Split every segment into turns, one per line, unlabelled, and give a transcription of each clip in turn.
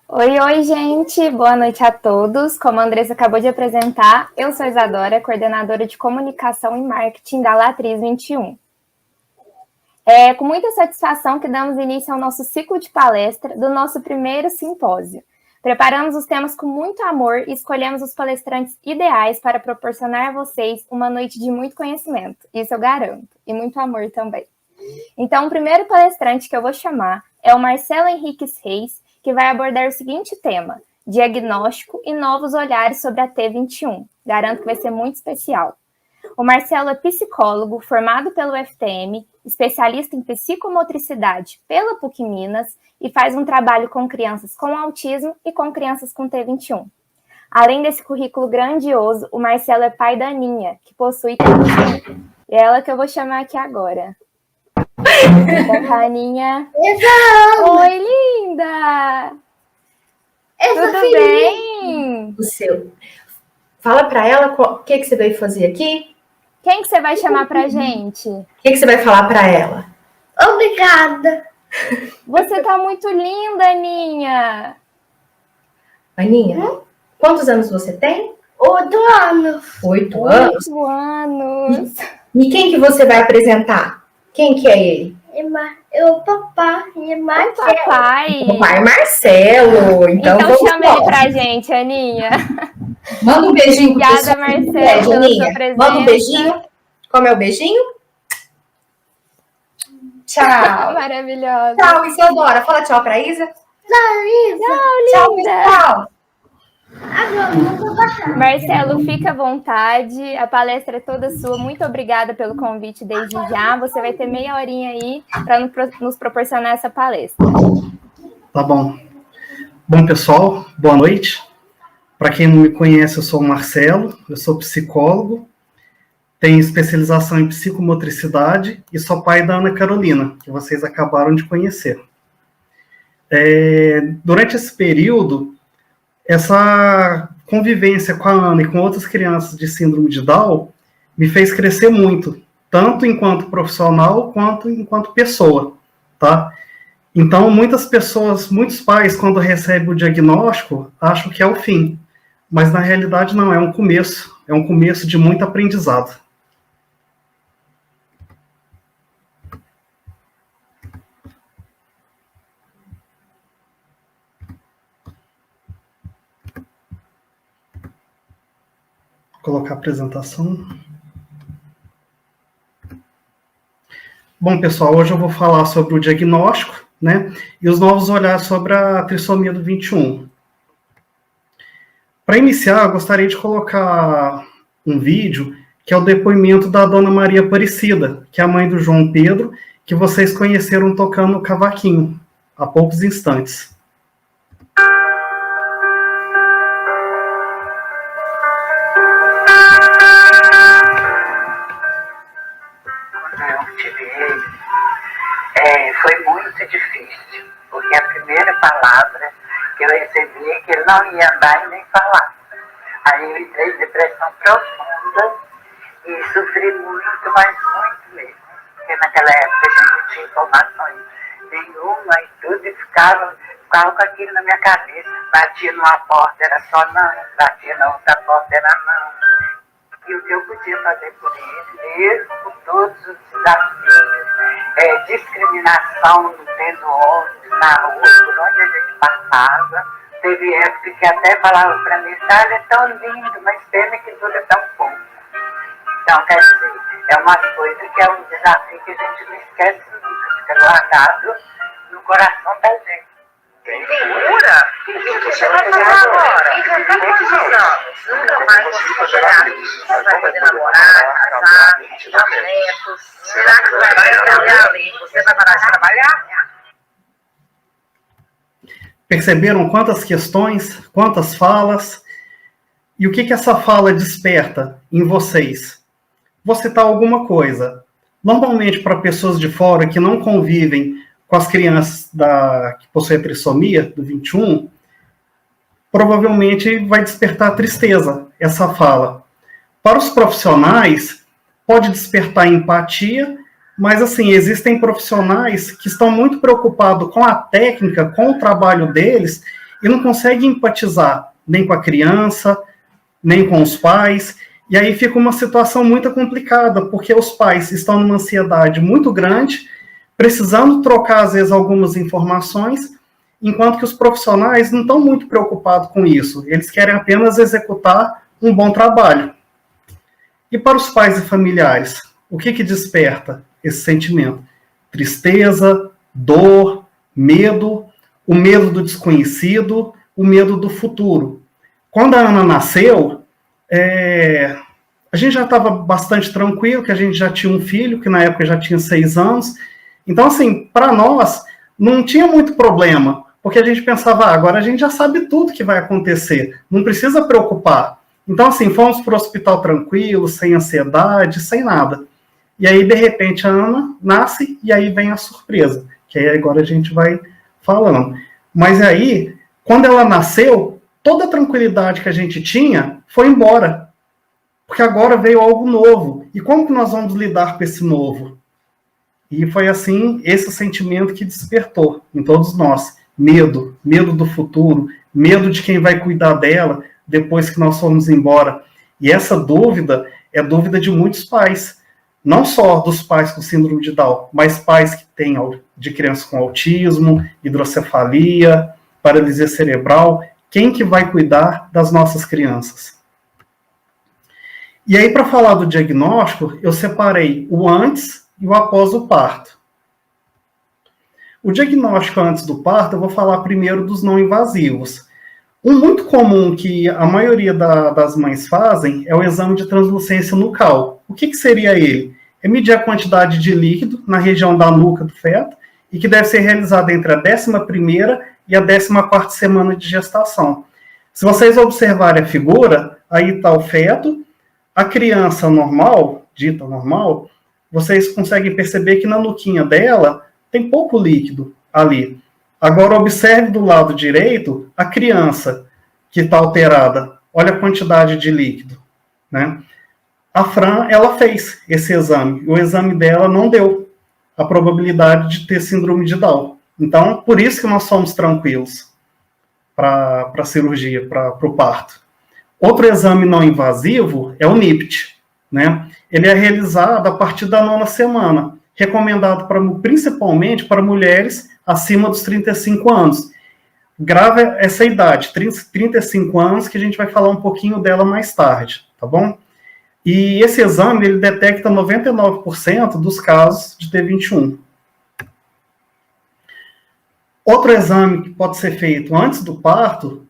Oi, gente! Boa noite a todos. Como a Andressa acabou de apresentar, eu sou Isadora, coordenadora de comunicação e marketing da Latriz 21. É com muita satisfação que damos início ao nosso ciclo de palestra do nosso primeiro simpósio. Preparamos os temas com muito amor e escolhemos os palestrantes ideais para proporcionar a vocês uma noite de muito conhecimento, isso eu garanto, e muito amor também. Então, o primeiro palestrante que eu vou chamar é o Marcelo Henriques Reis, que vai abordar o seguinte tema: diagnóstico e novos olhares sobre a T21. Garanto que vai ser muito especial. O Marcelo é psicólogo, formado pelo FTM, especialista em psicomotricidade pela PUC Minas e faz um trabalho com crianças com autismo e com crianças com T21. Além desse currículo grandioso, o Marcelo é pai da Aninha, que possui T21. É ela que eu vou chamar aqui agora. Da Aninha. Oi, linda! Tudo bem?
O seu. Fala para ela o que você veio fazer aqui.
Quem que você vai chamar pra gente?
O que você vai falar para ela?
Obrigada.
Você tá muito linda, Aninha.
Aninha, quantos anos você tem?
8 anos.
8 anos?
8 anos.
E quem que você vai apresentar? Quem que é ele?
O papai e Marcelo.
Papai.
O pai Marcelo. Então
chama ele pra gente, Aninha.
Manda um beijinho pro
Obrigada, Marcelo, pela sua presença.
Manda um beijinho. Como é o beijinho? Tchau.
Maravilhosa.
Tchau, Isadora. Fala tchau pra Isa.
Tchau, linda.
Tchau.
Marcelo, fica à vontade. A palestra é toda sua. Muito obrigada pelo convite desde já. Você vai ter meia horinha aí para nos proporcionar essa palestra.
Tá bom. Bom, pessoal, boa noite. Para quem não me conhece, eu sou o Marcelo, eu sou psicólogo, tenho especialização em psicomotricidade e sou pai da Ana Carolina, que vocês acabaram de conhecer. Durante esse período, essa convivência com a Ana e com outras crianças de síndrome de Down me fez crescer muito, tanto enquanto profissional quanto enquanto pessoa, tá? Então, muitas pessoas, muitos pais, quando recebem o diagnóstico, acham que é o fim, mas na realidade não, é um começo de muito aprendizado. Vou colocar a apresentação. Bom, pessoal, hoje eu vou falar sobre o diagnóstico, né, e os novos olhares sobre a trissomia do 21. Para iniciar, eu gostaria de colocar um vídeo, que é o depoimento da dona Maria Aparecida, que é a mãe do João Pedro, que vocês conheceram tocando cavaquinho, há poucos instantes.
Foi muito difícil, porque a primeira palavra que eu recebi é que ele não ia andar e nem falar. Aí eu entrei em depressão profunda e sofri muito, mas muito mesmo. Porque naquela época a gente não tinha informações nenhuma e tudo, e ficava com aquilo na minha cabeça. Batia numa porta, era só não, batia na outra porta, era não. E o que eu podia fazer por ele, mesmo com todos os desafios, discriminação no tendo ônibus, na rua, por onde a gente passava. Teve época que até falava para mim, ele é tão lindo, mas pena que dura tão pouco. Então, quer dizer, é uma coisa que é um desafio que a gente não esquece nunca, fica guardado no coração da gente. Figura? O que você vai fazer agora? Quantos anos? Nunca mais vou superar. Você vai poder namorar, casar, ter netos. Será que vai trabalhar ali? Você vai parar de trabalhar?
Perceberam quantas questões, quantas falas? E o que essa fala desperta em vocês? Vou citar alguma coisa. Normalmente, para pessoas de fora que não convivem com as crianças que possuem a trissomia do 21, provavelmente vai despertar tristeza essa fala. Para os profissionais, pode despertar empatia, mas assim, existem profissionais que estão muito preocupados com a técnica, com o trabalho deles, e não consegue empatizar nem com a criança, nem com os pais, e aí fica uma situação muito complicada, porque os pais estão numa ansiedade muito grande, precisando trocar, às vezes, algumas informações, enquanto que os profissionais não estão muito preocupados com isso, eles querem apenas executar um bom trabalho. E para os pais e familiares, o que desperta esse sentimento? Tristeza, dor, medo, o medo do desconhecido, o medo do futuro. Quando a Ana nasceu, a gente já estava bastante tranquilo, que a gente já tinha um filho, que na época já tinha 6 anos. Então, assim, para nós, não tinha muito problema, porque a gente pensava, agora a gente já sabe tudo que vai acontecer, não precisa preocupar. Então, assim, fomos para o hospital tranquilo, sem ansiedade, sem nada. E aí, de repente, a Ana nasce e aí vem a surpresa, que aí agora a gente vai falando. Mas aí, quando ela nasceu, toda a tranquilidade que a gente tinha foi embora. Porque agora veio algo novo. E como que nós vamos lidar com esse novo? E foi assim, esse sentimento que despertou em todos nós. Medo do futuro, medo de quem vai cuidar dela depois que nós formos embora. E essa dúvida é dúvida de muitos pais. Não só dos pais com síndrome de Down, mas pais que têm de crianças com autismo, hidrocefalia, paralisia cerebral. Quem que vai cuidar das nossas crianças? E aí, para falar do diagnóstico, eu separei o antes e o após o parto. O diagnóstico antes do parto, eu vou falar primeiro dos não invasivos. Um muito comum que a maioria das mães fazem é o exame de translucência nucal. O que seria ele? É medir a quantidade de líquido na região da nuca do feto e que deve ser realizado entre a 11ª e a 14ª semana de gestação. Se vocês observarem a figura, aí está o feto, a criança normal, dita normal, vocês conseguem perceber que na nuquinha dela tem pouco líquido ali. Agora observe do lado direito a criança que está alterada. Olha a quantidade de líquido, né? A Fran, ela fez esse exame. O exame dela não deu a probabilidade de ter síndrome de Down. Então, por isso que nós somos tranquilos para a cirurgia, para o parto. Outro exame não invasivo é o NIPT, né? Ele é realizado a partir da 9ª semana, recomendado principalmente para mulheres acima dos 35 anos. Grave essa idade, 35 anos, que a gente vai falar um pouquinho dela mais tarde, tá bom? E esse exame, ele detecta 99% dos casos de T21. Outro exame que pode ser feito antes do parto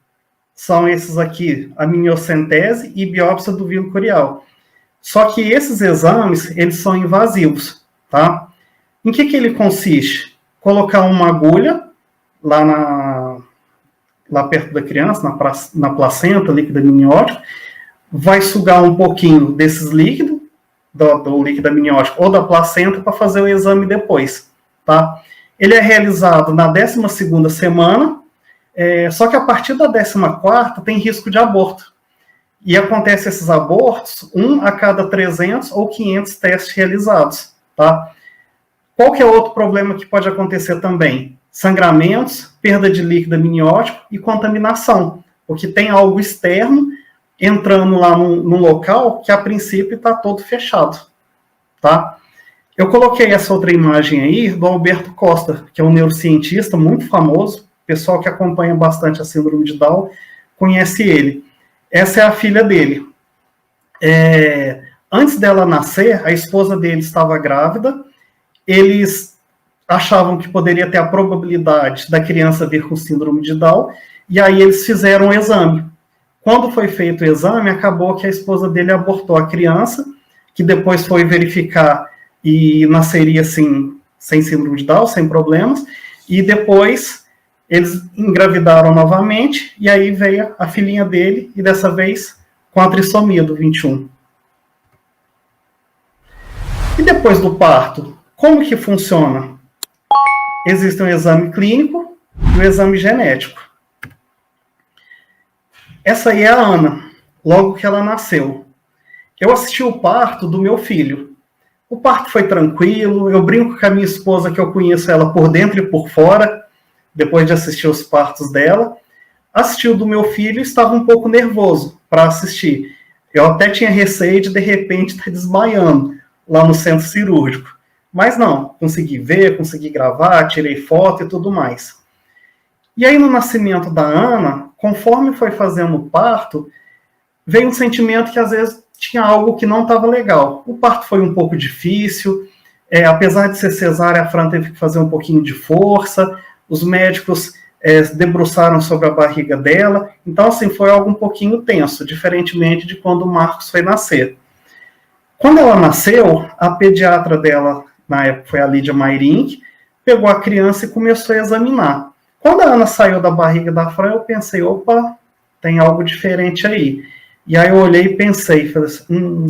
são esses aqui, a amniocentese e biópsia do vilo curial. Só que esses exames, eles são invasivos, tá? Em que ele consiste? Colocar uma agulha lá perto da criança, na placenta líquida amniótica, vai sugar um pouquinho desses líquidos, do líquido amniótico ou da placenta, para fazer o exame depois, tá? Ele é realizado na 12ª semana, só que a partir da 14ª tem risco de aborto. E acontece esses abortos 1 a cada 300 ou 500 testes realizados, tá? Qual que é outro problema que pode acontecer também? Sangramentos, perda de líquido amniótico e contaminação, porque tem algo externo entrando lá num local que a princípio está todo fechado, tá? Eu coloquei essa outra imagem aí do Alberto Costa, que é um neurocientista muito famoso, o pessoal que acompanha bastante a síndrome de Down conhece ele. Essa é a filha dele. Antes dela nascer, a esposa dele estava grávida, eles achavam que poderia ter a probabilidade da criança vir com síndrome de Down, e aí eles fizeram o exame. Quando foi feito o exame, acabou que a esposa dele abortou a criança, que depois foi verificar e nasceria assim, sem síndrome de Down, sem problemas, e depois eles engravidaram novamente, e aí veio a filhinha dele, e dessa vez com a trissomia do 21. E depois do parto, como que funciona? Existe um exame clínico e um exame genético. Essa aí é a Ana, logo que ela nasceu. Eu assisti o parto do meu filho. O parto foi tranquilo, eu brinco com a minha esposa que eu conheço ela por dentro e por fora, depois de assistir os partos dela, assistiu do meu filho e estava um pouco nervoso para assistir. Eu até tinha receio de repente, estar desmaiando lá no centro cirúrgico. Mas não, consegui ver, consegui gravar, tirei foto e tudo mais. E aí, no nascimento da Ana, conforme foi fazendo o parto, veio um sentimento que, às vezes, tinha algo que não estava legal. O parto foi um pouco difícil, apesar de ser cesárea, a Fran teve que fazer um pouquinho de força, os médicos debruçaram sobre a barriga dela, então, assim, foi algo um pouquinho tenso, diferentemente de quando o Marcos foi nascer. Quando ela nasceu, a pediatra dela, na época foi a Lídia Mairink, pegou a criança e começou a examinar. Quando a Ana saiu da barriga da Fran, eu pensei, opa, tem algo diferente aí. E aí eu olhei e pensei, falei assim,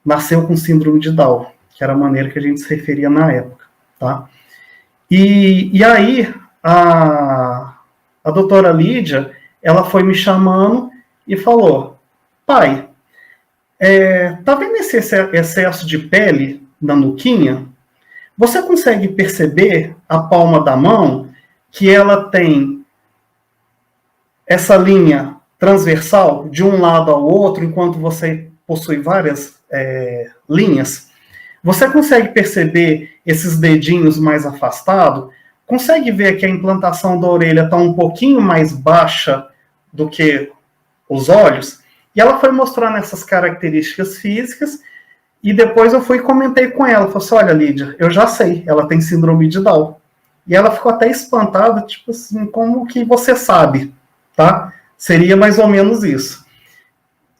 nasceu com síndrome de Down, que era a maneira que a gente se referia na época, tá? E aí a doutora Lídia, ela foi me chamando e falou, pai, tá vendo esse excesso de pele na nuquinha? Você consegue perceber a palma da mão que ela tem essa linha transversal de um lado ao outro, enquanto você possui várias linhas? Você consegue perceber esses dedinhos mais afastados? Consegue ver que a implantação da orelha está um pouquinho mais baixa do que os olhos? E ela foi mostrando essas características físicas, e depois eu fui e comentei com ela, falei assim, olha, Lídia, eu já sei, ela tem síndrome de Down. E ela ficou até espantada, tipo assim, como que você sabe, tá? Seria mais ou menos isso.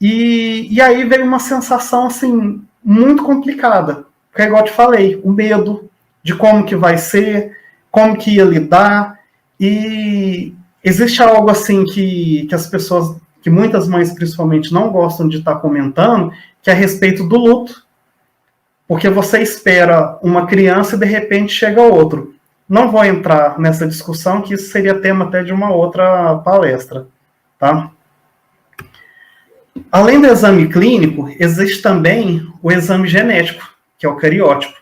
E aí veio uma sensação, assim, muito complicada. Porque, igual eu te falei, o medo de como que vai ser, como que ia lidar. E existe algo, assim, que as pessoas, que muitas mães, principalmente, não gostam de estar comentando, que é a respeito do luto. Porque você espera uma criança e, de repente, chega outro. Não vou entrar nessa discussão, que isso seria tema até de uma outra palestra, tá? Além do exame clínico, existe também o exame genético, que é o cariótipo.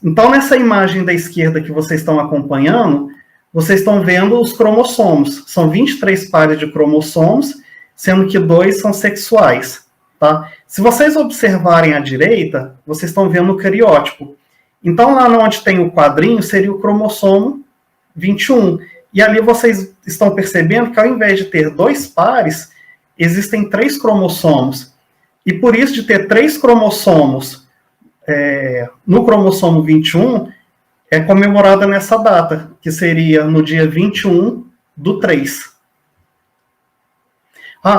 Então, nessa imagem da esquerda que vocês estão acompanhando, vocês estão vendo os cromossomos. São 23 pares de cromossomos, sendo que 2 são sexuais, tá? Se vocês observarem à direita, vocês estão vendo o cariótipo. Então, lá onde tem o quadrinho, seria o cromossomo 21. E ali vocês estão percebendo que, ao invés de ter 2 pares, existem 3 cromossomos. E por isso, de ter 3 cromossomos no cromossomo 21, é comemorada nessa data, que seria no dia 21/3.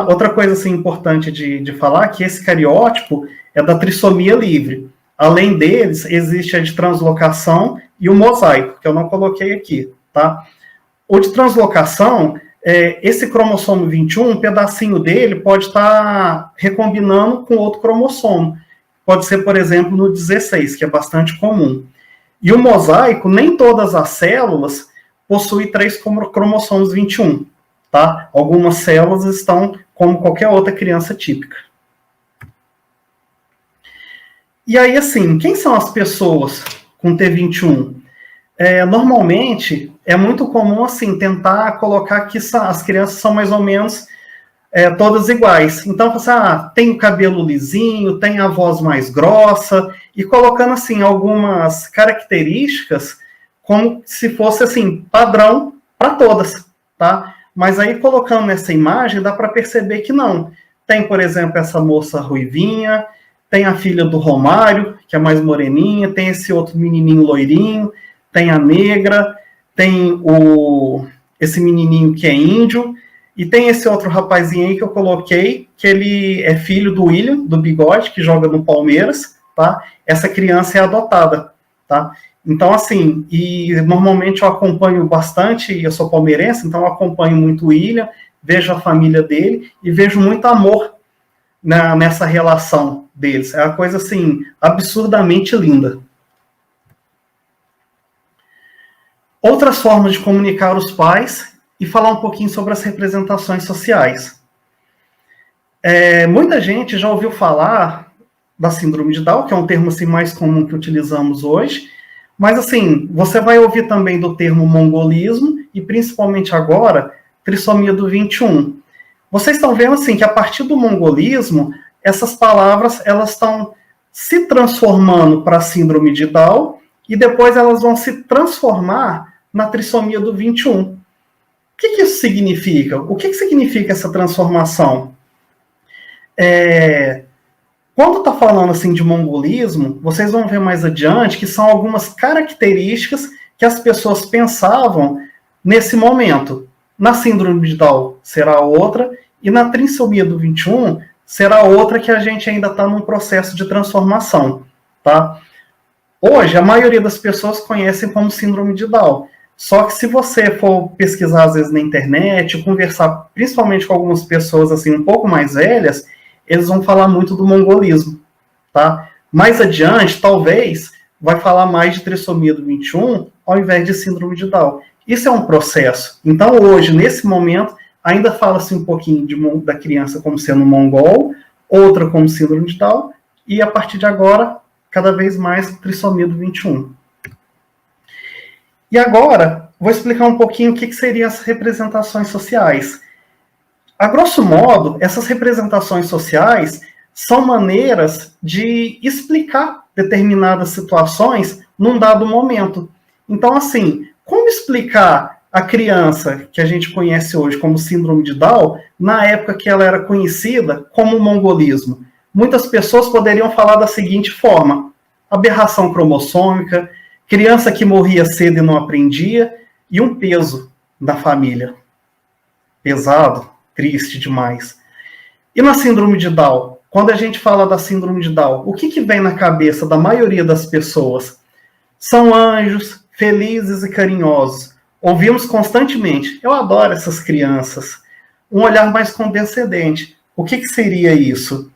Outra coisa assim, importante de falar, que esse cariótipo é da trissomia livre. Além deles, existe a de translocação e o mosaico, que eu não coloquei aqui, tá? O de translocação, esse cromossomo 21, um pedacinho dele pode estar recombinando com outro cromossomo. Pode ser, por exemplo, no 16, que é bastante comum. E o mosaico, nem todas as células possuem 3 cromossomos 21, tá? Algumas células estão como qualquer outra criança típica. E aí, assim, quem são as pessoas com T21? Normalmente, é muito comum, assim, tentar colocar que as crianças são mais ou menos todas iguais. Então, você tem o cabelo lisinho, tem a voz mais grossa, e colocando, assim, algumas características como se fosse, assim, padrão para todas, tá? Mas aí, colocando nessa imagem, dá para perceber que não. Tem, por exemplo, essa moça ruivinha, tem a filha do Romário, que é mais moreninha, tem esse outro menininho loirinho, tem a negra, tem esse menininho que é índio, e tem esse outro rapazinho aí que eu coloquei, que ele é filho do William, do Bigode, que joga no Palmeiras, tá? Essa criança é adotada, tá? Então, assim, e normalmente eu acompanho bastante, eu sou palmeirense, então eu acompanho muito o William, vejo a família dele, e vejo muito amor nessa relação deles. É uma coisa, assim, absurdamente linda. Outras formas de comunicar os pais e falar um pouquinho sobre as representações sociais. Muita gente já ouviu falar da síndrome de Down, que é um termo assim, mais comum que utilizamos hoje, mas assim, você vai ouvir também do termo mongolismo e principalmente agora trissomia do 21. Vocês estão vendo, assim, que a partir do mongolismo, essas palavras, elas estão se transformando para a síndrome de Down e depois elas vão se transformar na trissomia do 21. O que isso significa? O que significa essa transformação? Quando está falando assim de mongolismo, vocês vão ver mais adiante que são algumas características que as pessoas pensavam nesse momento. Na síndrome de Down será outra, e na trissomia do 21 será outra que a gente ainda está num processo de transformação, tá? Hoje, a maioria das pessoas conhecem como síndrome de Down. Só que se você for pesquisar, às vezes, na internet, conversar principalmente com algumas pessoas assim um pouco mais velhas, eles vão falar muito do mongolismo, tá? Mais adiante, talvez, vai falar mais de trissomia do 21 ao invés de síndrome de Down. Isso é um processo. Então, hoje, nesse momento, ainda fala-se um pouquinho da criança como sendo mongol, outra como síndrome de Down, e a partir de agora, cada vez mais trissomia do 21. E agora, vou explicar um pouquinho o que seriam as representações sociais. A grosso modo, essas representações sociais são maneiras de explicar determinadas situações num dado momento. Então, assim, como explicar a criança que a gente conhece hoje como síndrome de Down, na época que ela era conhecida como mongolismo? Muitas pessoas poderiam falar da seguinte forma: aberração cromossômica, criança que morria cedo e não aprendia, e um peso da família. Pesado, triste demais. E na síndrome de Down? Quando a gente fala da síndrome de Down, o que vem na cabeça da maioria das pessoas? São anjos, felizes e carinhosos. Ouvimos constantemente: eu adoro essas crianças. Um olhar mais condescendente. O que seria isso?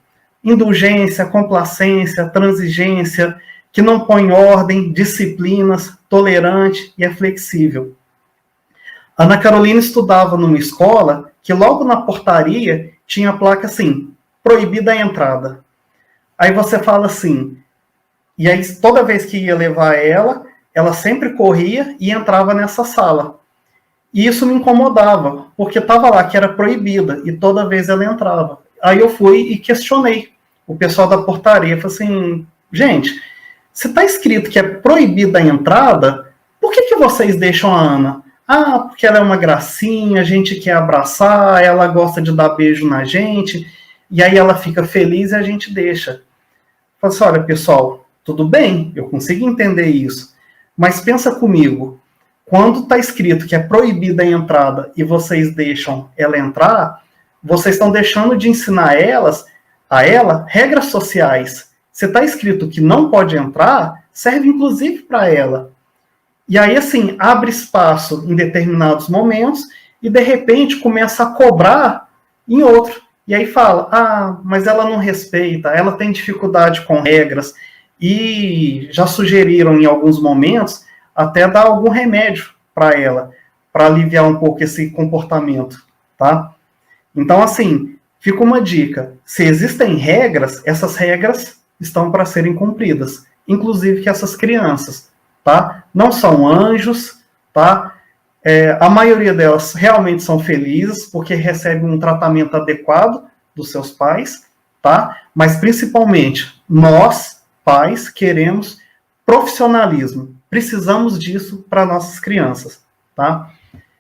Indulgência, complacência, transigência, que não põe ordem, disciplinas, tolerante e é flexível. Ana Carolina estudava numa escola que logo na portaria tinha a placa assim: proibida a entrada. Aí você fala assim, e aí toda vez que ia levar ela sempre corria e entrava nessa sala. E isso me incomodava, porque estava lá que era proibida, e toda vez ela entrava. Aí eu fui e questionei o pessoal da portaria, falei assim: gente, se está escrito que é proibida a entrada, por que vocês deixam a Ana? Ah, porque ela é uma gracinha, a gente quer abraçar, ela gosta de dar beijo na gente, e aí ela fica feliz e a gente deixa. Falei assim: olha, pessoal, tudo bem, eu consigo entender isso, mas pensa comigo, quando está escrito que é proibida a entrada e vocês deixam ela entrar, vocês estão deixando de ensinar a ela regras sociais. Se está escrito que não pode entrar, serve inclusive para ela. E aí, assim, abre espaço em determinados momentos e, de repente, começa a cobrar em outro. E aí fala: ah, mas ela não respeita, ela tem dificuldade com regras. E já sugeriram, em alguns momentos, até dar algum remédio para ela, para aliviar um pouco esse comportamento, tá? Então, assim, fica uma dica. Se existem regras, essas regras estão para serem cumpridas, inclusive que essas crianças, tá? Não são anjos, tá? A maioria delas realmente são felizes, porque recebem um tratamento adequado dos seus pais, tá? Mas, principalmente, nós, pais, queremos profissionalismo. Precisamos disso para nossas crianças, tá?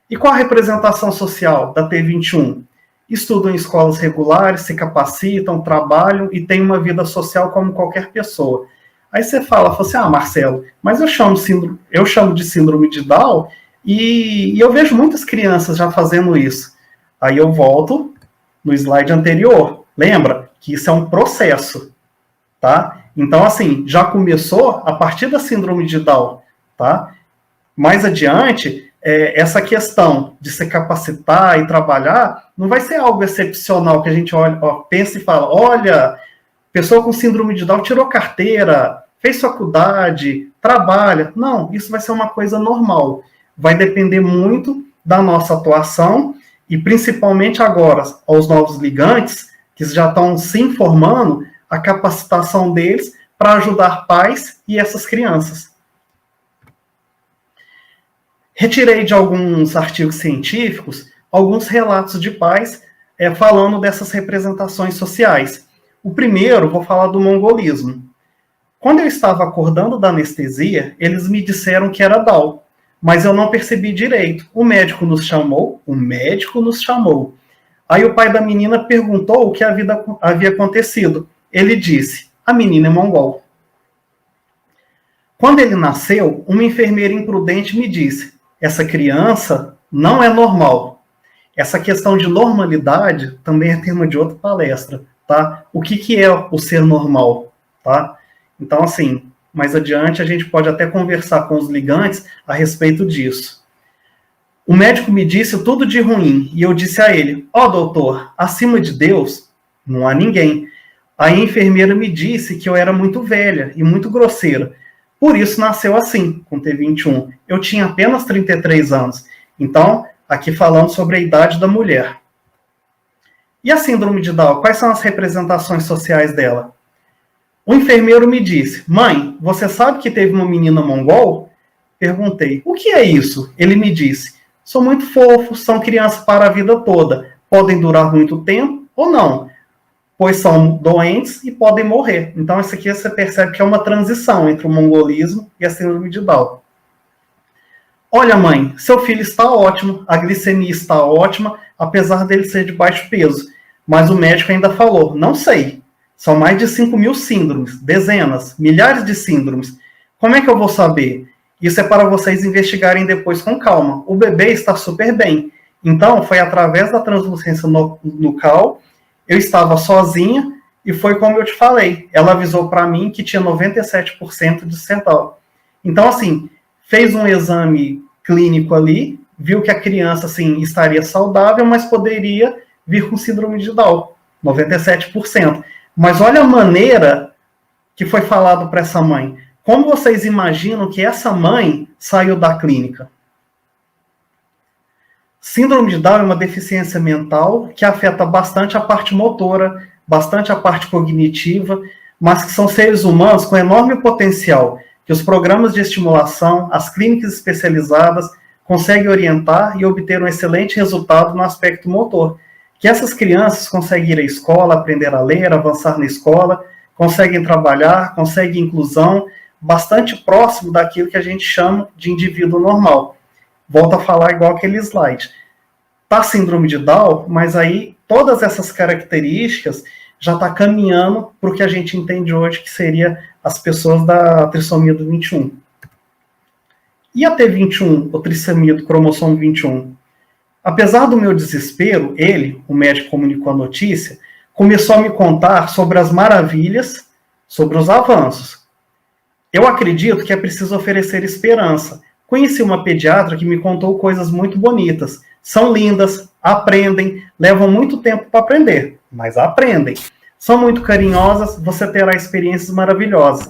E qual a representação social da T21? Estudam em escolas regulares, se capacitam, trabalham e têm uma vida social como qualquer pessoa. Aí você fala assim: ah, Marcelo, mas eu chamo de síndrome de Down e eu vejo muitas crianças já fazendo isso. Aí eu volto no slide anterior. Lembra que isso é um processo, tá? Então, assim, já começou a partir da síndrome de Down, tá? Mais adiante, essa questão de se capacitar e trabalhar não vai ser algo excepcional que a gente pensa e fala: olha, pessoa com síndrome de Down tirou carteira, fez faculdade, trabalha. Não, isso vai ser uma coisa normal. Vai depender muito da nossa atuação e principalmente agora, aos novos ligantes, que já estão se informando, a capacitação deles para ajudar pais e essas crianças. Retirei de alguns artigos científicos alguns relatos de pais falando dessas representações sociais. O primeiro, vou falar do mongolismo. Quando eu estava acordando da anestesia, eles me disseram que era Down, mas eu não percebi direito. O médico nos chamou. Aí o pai da menina perguntou o que havia acontecido. Ele disse, a menina é mongol. Quando ele nasceu, uma enfermeira imprudente me disse, essa criança não é normal. Essa questão de normalidade também é tema de outra palestra, tá? O que é o ser normal, tá? Então, assim, mais adiante a gente pode até conversar com os ligantes a respeito disso. O médico me disse tudo de ruim, e eu disse a ele, doutor, acima de Deus, não há ninguém. A enfermeira me disse que eu era muito velha e muito grosseira. Por isso nasceu assim, com T21. Eu tinha apenas 33 anos. Então, aqui falando sobre a idade da mulher. E a síndrome de Down, quais são as representações sociais dela? O enfermeiro me disse, mãe, você sabe que teve uma menina mongol? Perguntei, o que é isso? Ele me disse, são muito fofos, são crianças para a vida toda, podem durar muito tempo ou não, pois são doentes e podem morrer. Então, isso aqui você percebe que é uma transição entre o mongolismo e a síndrome de Down. Olha, mãe, seu filho está ótimo, a glicemia está ótima, apesar dele ser de baixo peso. Mas o médico ainda falou, não sei. São mais de 5.000 síndromes, dezenas, milhares de síndromes. Como é que eu vou saber? Isso é para vocês investigarem depois com calma. O bebê está super bem. Então, foi através da translucência nucal, eu estava sozinha e foi como eu te falei. Ela avisou para mim que tinha 97% de sertal. Então, assim, fez um exame clínico ali, viu que a criança, assim, estaria saudável, mas poderia vir com síndrome de Down, 97%. Mas olha a maneira que foi falado para essa mãe. Como vocês imaginam que essa mãe saiu da clínica? Síndrome de Down é uma deficiência mental que afeta bastante a parte motora, bastante a parte cognitiva, mas que são seres humanos com enorme potencial, que os programas de estimulação, as clínicas especializadas, conseguem orientar e obter um excelente resultado no aspecto motor. Que essas crianças conseguem ir à escola, aprender a ler, avançar na escola, conseguem trabalhar, conseguem inclusão, bastante próximo daquilo que a gente chama de indivíduo normal. Volto a falar igual aquele slide. Tá síndrome de Down, mas aí todas essas características já está caminhando para o que a gente entende hoje que seria as pessoas da trissomia do 21. E a T21, ou trissomia do cromossomo 21? Apesar do meu desespero, ele, o médico comunicou a notícia, começou a me contar sobre as maravilhas, sobre os avanços. Eu acredito que é preciso oferecer esperança. Conheci uma pediatra que me contou coisas muito bonitas. São lindas, aprendem, levam muito tempo para aprender, mas aprendem. São muito carinhosas, você terá experiências maravilhosas.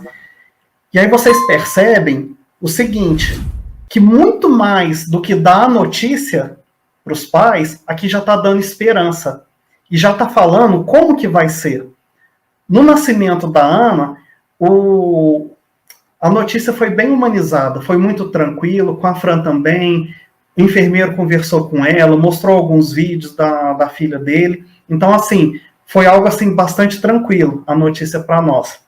E aí vocês percebem o seguinte, que muito mais do que dar a notícia para os pais, aqui já está dando esperança. E já está falando como que vai ser. No nascimento da Ana, a notícia foi bem humanizada, foi muito tranquilo, com a Fran também, o enfermeiro conversou com ela, mostrou alguns vídeos da filha dele. Então, assim, foi algo assim bastante tranquilo, a notícia para nós.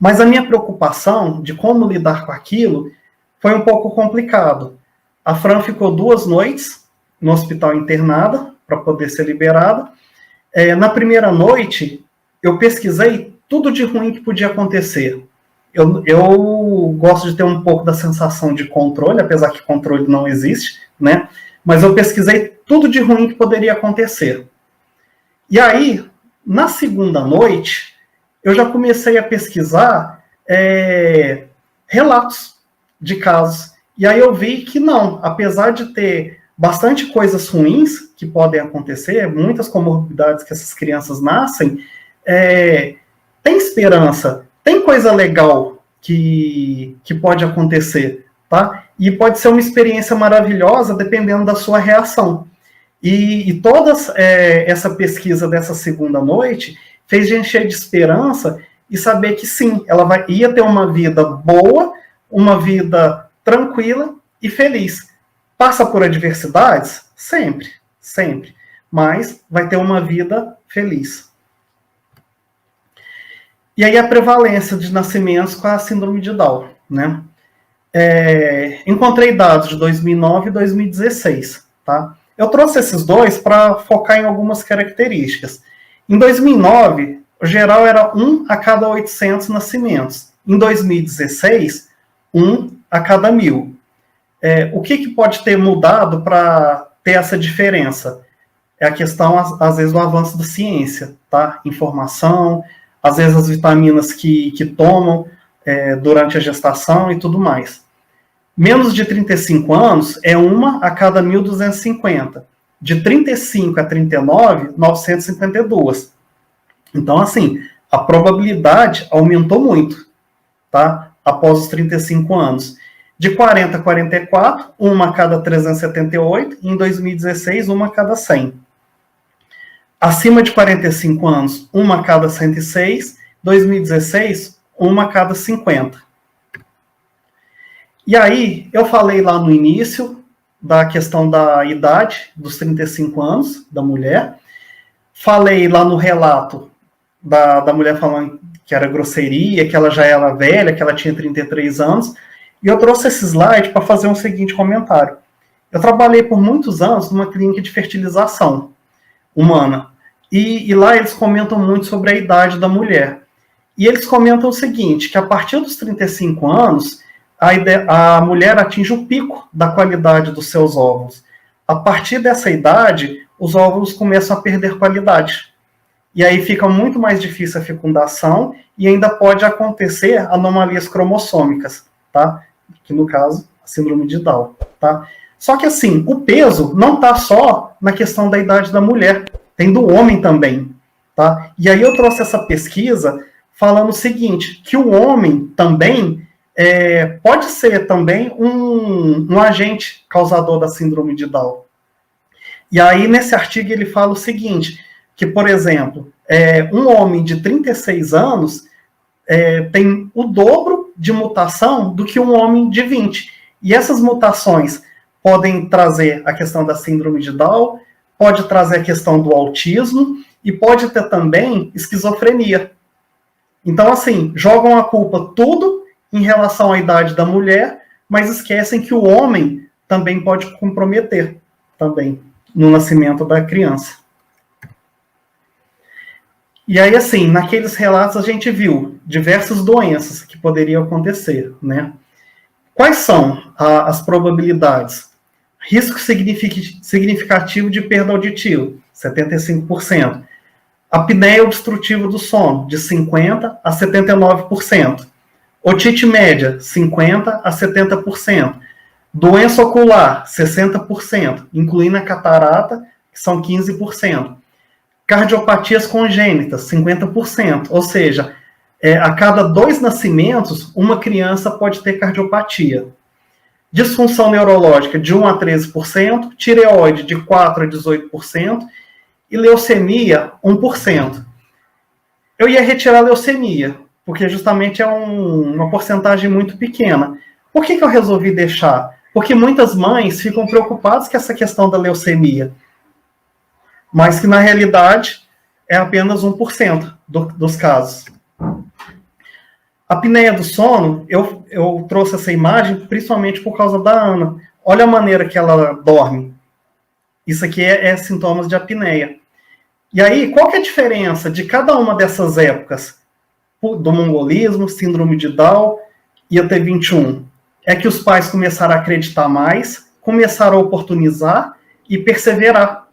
Mas a minha preocupação de como lidar com aquilo foi um pouco complicado. A Fran ficou 2 noites no hospital internada, para poder ser liberada. Na primeira noite, eu pesquisei tudo de ruim que podia acontecer. Eu gosto de ter um pouco da sensação de controle, apesar que controle não existe, né? Mas eu pesquisei tudo de ruim que poderia acontecer. E aí, na segunda noite, eu já comecei a pesquisar relatos de casos. E aí eu vi que não, apesar de ter bastante coisas ruins que podem acontecer, muitas comorbidades que essas crianças nascem, tem esperança, tem coisa legal que pode acontecer, tá? E pode ser uma experiência maravilhosa dependendo da sua reação. E toda essa pesquisa dessa segunda noite fez gente encher de esperança e saber que sim, ela ia ter uma vida boa, uma vida tranquila e feliz. Passa por adversidades? Sempre, sempre. Mas vai ter uma vida feliz. E aí a prevalência de nascimentos com a síndrome de Down, né? Encontrei dados de 2009 e 2016, tá? Eu trouxe esses dois para focar em algumas características. Em 2009, o geral era 1 a cada 800 nascimentos. Em 2016, 1 a cada 1.000. O que pode ter mudado para ter essa diferença? É a questão, às vezes, do avanço da ciência, tá? Informação, às vezes as vitaminas que tomam durante a gestação e tudo mais. Menos de 35 anos é 1 a cada 1.250. De 35 a 39, 952. Então, assim, a probabilidade aumentou muito, tá? Após os 35 anos. De 40 a 44, 1 a cada 378. E em 2016, 1 a cada 100. Acima de 45 anos, 1 a cada 106. 2016, 1 a cada 50. E aí, eu falei lá no início da questão da idade, dos 35 anos, da mulher. Falei lá no relato da mulher falando que era grosseria, que ela já era velha, que ela tinha 33 anos. E eu trouxe esse slide para fazer um seguinte comentário. Eu trabalhei por muitos anos numa clínica de fertilização humana. E lá eles comentam muito sobre a idade da mulher. E eles comentam o seguinte, que a partir dos 35 anos, a mulher atinge o pico da qualidade dos seus óvulos. A partir dessa idade, os óvulos começam a perder qualidade. E aí fica muito mais difícil a fecundação e ainda pode acontecer anomalias cromossômicas, tá? Que no caso, a síndrome de Down, tá? Só que assim, o peso não está só na questão da idade da mulher, tem do homem também, tá? E aí eu trouxe essa pesquisa falando o seguinte, que o homem também pode ser também um agente causador da síndrome de Down. E aí nesse artigo ele fala o seguinte, que, por exemplo, um homem de 36 anos tem o dobro de mutação do que um homem de 20. E essas mutações podem trazer a questão da síndrome de Down, pode trazer a questão do autismo e pode ter também esquizofrenia. Então, assim, jogam a culpa tudo em relação à idade da mulher, mas esquecem que o homem também pode comprometer também no nascimento da criança. E aí, assim, naqueles relatos a gente viu diversas doenças que poderiam acontecer, né? Quais são as probabilidades? Risco significativo de perda auditiva, 75%. Apneia obstrutiva do sono, de 50% a 79%. Otite média, 50% a 70%. Doença ocular, 60%, incluindo a catarata, que são 15%. Cardiopatias congênitas, 50%. Ou seja, a cada 2 nascimentos, uma criança pode ter cardiopatia. Disfunção neurológica, de 1 a 13%. Tireoide, de 4 a 18%. E leucemia, 1%. Eu ia retirar a leucemia, porque justamente é uma porcentagem muito pequena. Por que eu resolvi deixar? Porque muitas mães ficam preocupadas com essa questão da leucemia, mas que na realidade é apenas 1% dos casos. A apneia do sono, eu trouxe essa imagem principalmente por causa da Ana. Olha a maneira que ela dorme. Isso aqui é sintomas de apneia. E aí, qual que é a diferença de cada uma dessas épocas? Do mongolismo, síndrome de Down e a T21? É que os pais começaram a acreditar mais, começaram a oportunizar e perseverar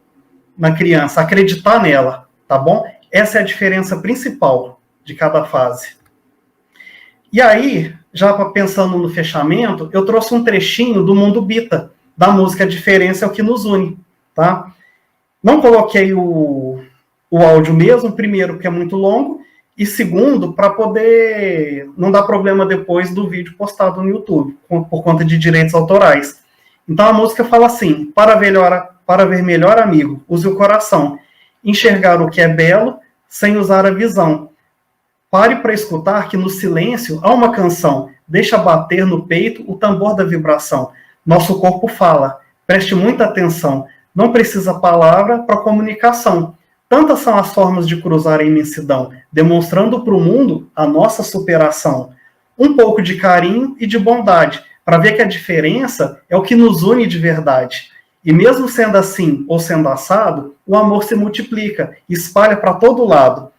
na criança, acreditar nela, tá bom? Essa é a diferença principal de cada fase. E aí, já pensando no fechamento, eu trouxe um trechinho do Mundo Bita, da música A Diferença é o que nos une, tá? Não coloquei o áudio mesmo, primeiro, porque é muito longo, e segundo, para poder não dar problema depois do vídeo postado no YouTube, por conta de direitos autorais. Então a música fala assim, para ver melhor, amigo, use o coração, enxergar o que é belo, sem usar a visão. Pare para escutar que no silêncio há uma canção, deixa bater no peito o tambor da vibração. Nosso corpo fala, preste muita atenção, Não precisa palavra para comunicação. Tantas são as formas de cruzar a imensidão, demonstrando para o mundo a nossa superação. Um pouco de carinho e de bondade, para ver que a diferença é o que nos une de verdade. E mesmo sendo assim ou sendo assado, o amor se multiplica, espalha para todo lado.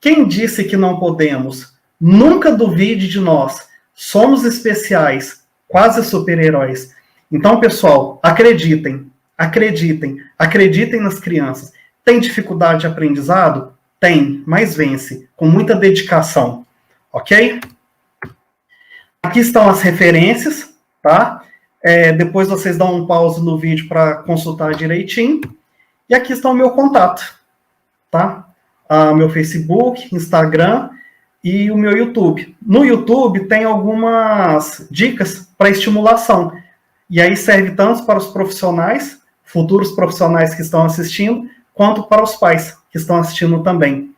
Quem disse que não podemos? Nunca duvide de nós. Somos especiais, quase super-heróis. Então, pessoal, acreditem nas crianças. Tem dificuldade de aprendizado? Tem, mas vence, com muita dedicação. Ok? Aqui estão as referências, tá? Depois vocês dão um pause no vídeo para consultar direitinho. E aqui está o meu contato, tá? Meu Facebook, Instagram e o meu YouTube. No YouTube tem algumas dicas para estimulação. E aí serve tanto para os profissionais, futuros profissionais que estão assistindo, quanto para os pais que estão assistindo também.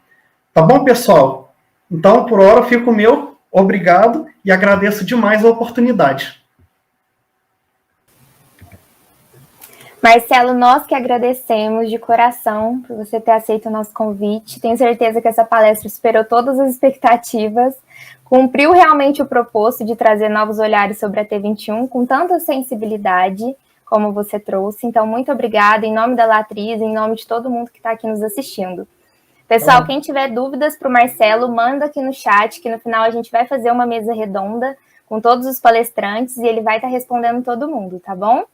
Tá bom, pessoal? Então, por hora, fico o meu obrigado e agradeço demais a oportunidade.
Marcelo, nós que agradecemos de coração por você ter aceito o nosso convite. Tenho certeza que essa palestra superou todas as expectativas, cumpriu realmente o propósito de trazer novos olhares sobre a T21 com tanta sensibilidade como você trouxe. Então, muito obrigada, em nome da Latriz, em nome de todo mundo que está aqui nos assistindo. Pessoal, quem tiver dúvidas para o Marcelo, manda aqui no chat, que no final a gente vai fazer uma mesa redonda com todos os palestrantes e ele vai estar respondendo todo mundo, tá bom?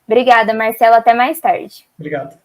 Obrigada, Marcelo. Até mais tarde.
Obrigado.